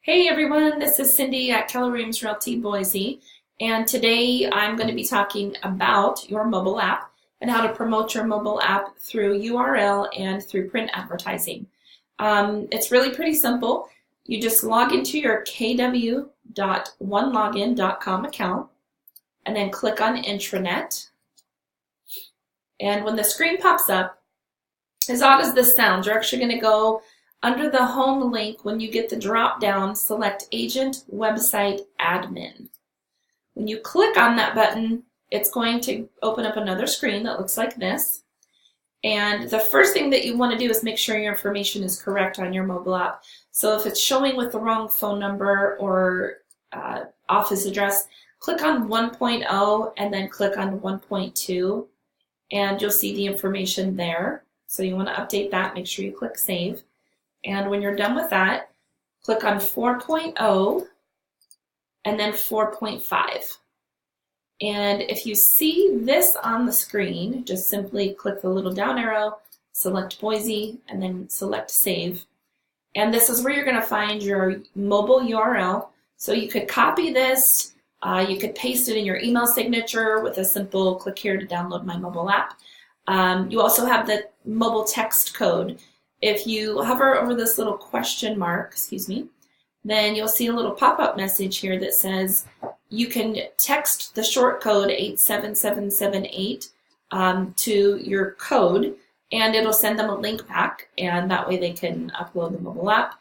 Hey everyone, this is Cindy at Keller Williams Realty Boise, and today I'm going to be talking about your mobile app and how to promote your mobile app through URL and through print advertising. It's really pretty simple. You just log into your kw.onelogin.com account and then click on Intranet. And when the screen pops up, as odd as this sounds, you're actually going to go under the home link. When you get the drop down, select Agent Website Admin. When you click on that button, it's going to open up another screen that looks like this. And the first thing that you want to do is make sure your information is correct on your mobile app. So if it's showing with the wrong phone number or office address, click on 1.0 and then click on 1.2 and you'll see the information there. So you want to update that, make sure you click Save. And when you're done with that, click on 4.0 and then 4.5. And if you see this on the screen, just simply click the little down arrow, select Boise, and then select Save. And this is where you're going to find your mobile URL. So you could copy this, you could paste it in your email signature with a simple click here to download my mobile app. You also have the mobile text code. If you hover over this little question mark, then you'll see a little pop-up message here that says you can text the short code 87778 to your code, and it'll send them a link back, and that way they can upload the mobile app.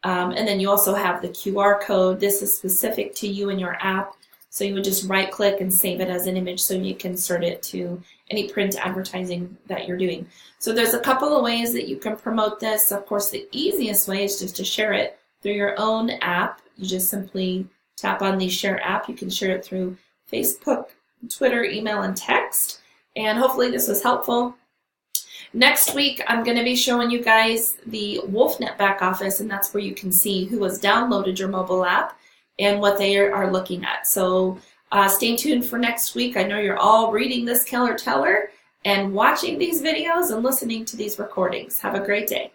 And then you also have the QR code. This is specific to you and your app, so you would just right-click and save it as an image so you can insert it to any print advertising that you're doing. So there's a couple of ways that you can promote this. Of course, the easiest way is just to share it through your own app. You just simply tap on the Share app. You can share it through Facebook, Twitter, email, and text. And hopefully this was helpful. Next week, I'm going to be showing you guys the WolfNet back office, and that's where you can see who has downloaded your mobile app and what they are looking at. So stay tuned for next week. I know you're all reading this Keller Teller and watching these videos and listening to these recordings. Have a great day.